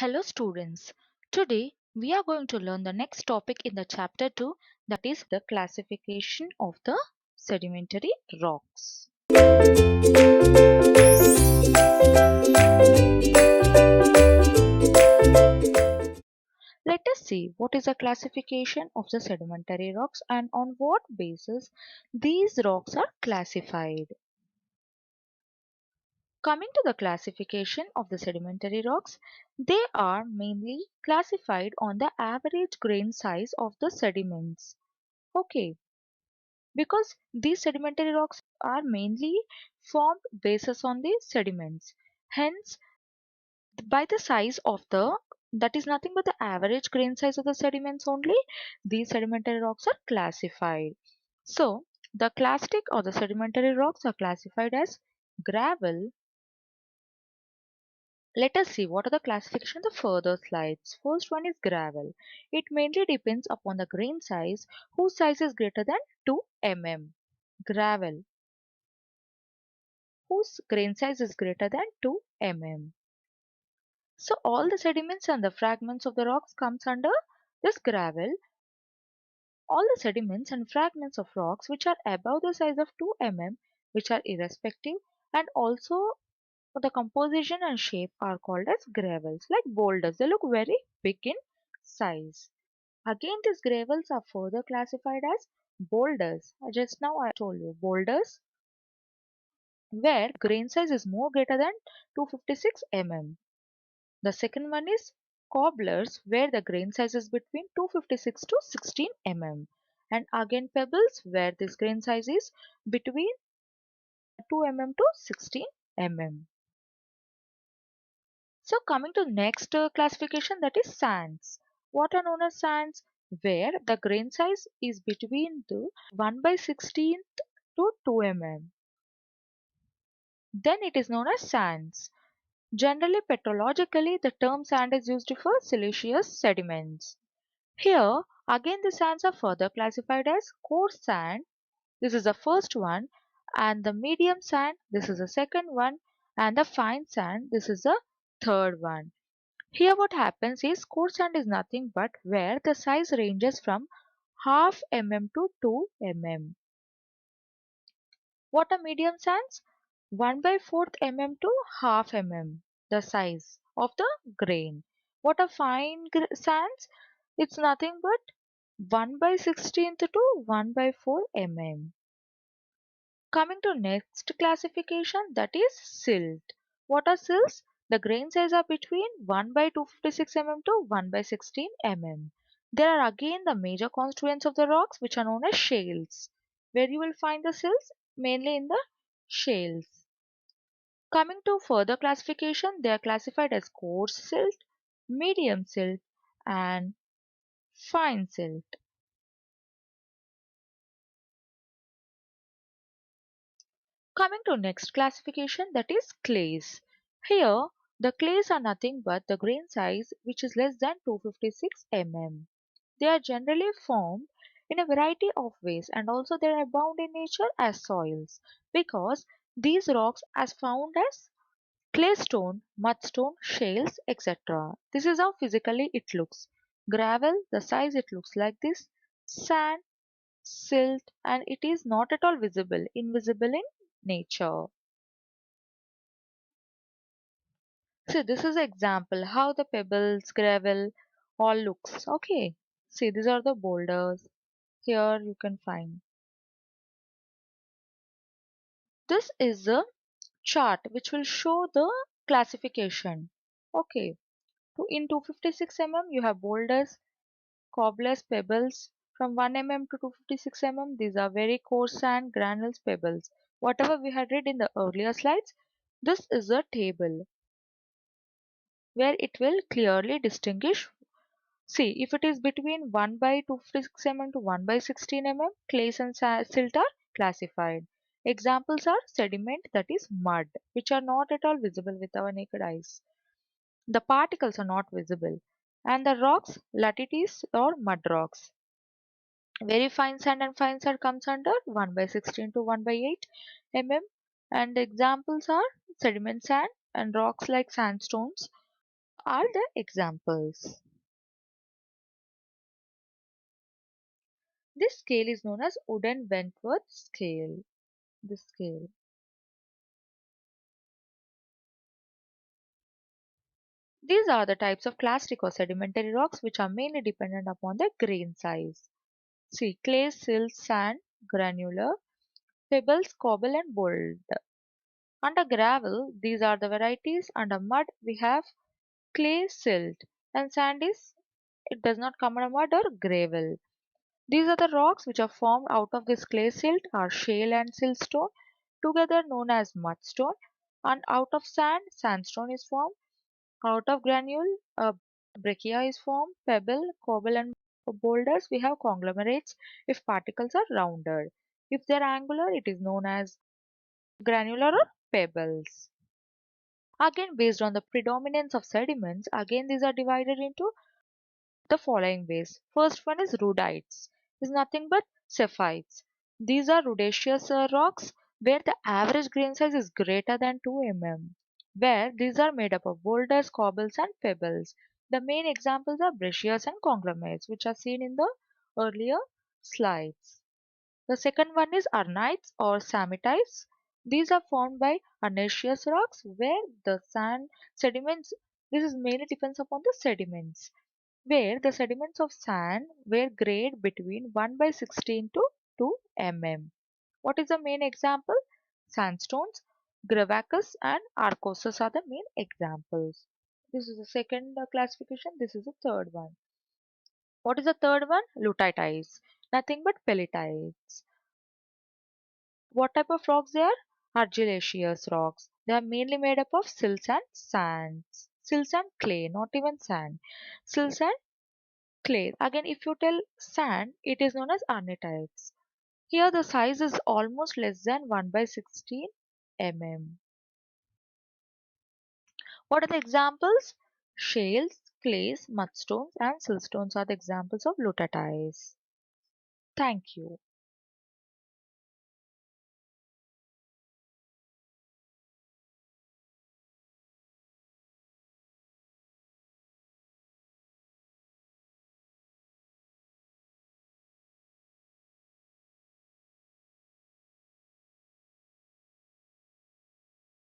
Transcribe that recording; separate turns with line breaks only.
Hello students. Today we are going to learn the next topic in the chapter 2, that is the classification of the sedimentary rocks. Let us see what is the classification of the sedimentary rocks and on what basis these rocks are classified. Coming to the classification of the sedimentary rocks, they are mainly classified on the average grain size of the sediments. Okay, because these sedimentary rocks are mainly formed basis on the sediments. Hence, by the size of the that is nothing but the average grain size of the sediments only, these sedimentary rocks are classified. So, the clastic or the sedimentary rocks are classified as gravel. Let us see what are the classification of the further slides. First one is gravel. It mainly depends upon the grain size whose size is greater than 2 mm. Gravel whose grain size is greater than 2 mm. So all the sediments and the fragments of the rocks comes under this gravel. All the sediments and fragments of rocks which are above the size of 2 mm, which are irrespective, and also the composition and shape are called as gravels, like boulders. They look very big in size. Again, these gravels are further classified as boulders. Just now I told you boulders where grain size is more greater than 256 mm. The second one is cobblers where the grain size is between 256 to 16 mm. And again pebbles where this grain size is between 2 mm to 16 mm. So coming to next classification, that is sands. What are known as sands? Where the grain size is between the 1 by 16th to 2 mm. Then it is known as sands. Generally petrologically the term sand is used for siliceous sediments. Here again the sands are further classified as coarse sand. This is the first one, and the medium sand, this is the second one, and the fine sand, this is the third one. Here what happens is coarse sand is nothing but where the size ranges from half mm to 2 mm. What are medium sands? 1 by 4th mm to half mm, the size of the grain. What are fine sands? It's nothing but 1 by 16th to 1 by 4 mm. Coming to next classification, that is silt. What are silts? The grain size are between 1 by 256 mm to 1 by 16 mm. There are again the major constituents of the rocks which are known as shales, where you will find the silts mainly in the shales. Coming to further classification, they are classified as coarse silt, medium silt, and fine silt. Coming to next classification, that is clays. Here the clays are nothing but the grain size which is less than 256 mm. They are generally formed in a variety of ways and also they abound in nature as soils because these rocks are found as claystone, mudstone, shales, etc. This is how physically it looks. Gravel, the size it looks like this. Sand, silt, and it is not at all visible, invisible in nature. See, this is example how the pebbles, gravel all looks. Okay. See, these are the boulders. Here you can find. This is a chart which will show the classification. Okay. So in 256 mm you have boulders, cobblers, pebbles. From 1 mm to 256 mm these are very coarse sand, granules, pebbles. Whatever we had read in the earlier slides, this is a table where it will clearly distinguish. See, if it is between 1 by 256 mm to 1 by 16 mm, clays and silt are classified. Examples are sediment, that is mud, which are not at all visible with our naked eyes. The particles are not visible. And the rocks, latites or mud rocks. Very fine sand and fine sand comes under 1 by 16 to 1 by 8 mm. And examples are sediment sand and rocks like sandstones. are the examples. This scale is known as Wooden-Wentworth scale. This scale. These are the types of clastic or sedimentary rocks which are mainly dependent upon their grain size. See, clay, silt, sand, granular, pebbles, cobble, and boulder. Under gravel, these are the varieties. Under mud, we have clay, silt, and sand is it does not come under mud or gravel. These are the rocks which are formed out of this clay silt are shale and siltstone, together known as mudstone, and out of sand, sandstone is formed. Out of granule, breccia is formed. Pebble, cobble, and boulders we have conglomerates if particles are rounded. If they are angular, it is known as granular or pebbles. Again, based on the predominance of sediments, again these are divided into the following ways. First one is rudites, is nothing but saphites. These are rudiceous rocks where the average grain size is greater than 2 mm, where these are made up of boulders, cobbles, and pebbles. The main examples are breccias and conglomerates, which are seen in the earlier slides. The second one is arnites or samitites. These are formed by arenaceous rocks where the sand sediments, this is mainly depends upon the sediments, where the sediments of sand were grade between 1 by 16 to 2 mm. What is the main example? Sandstones, Gravacus and Arcosus are the main examples. This is the second classification. This is the third one. What is the third one? Lutites. Nothing but pelletites. What type of rocks they are? Argillaceous rocks. They are mainly made up of silts and sands. Silts and clay, not even sand. Silts and clay. Again, if you tell sand, it is known as arnetites. Here the size is almost less than 1 by 16 mm. What are the examples? Shales, clays, mudstones, and siltstones are the examples of lutites. Thank you.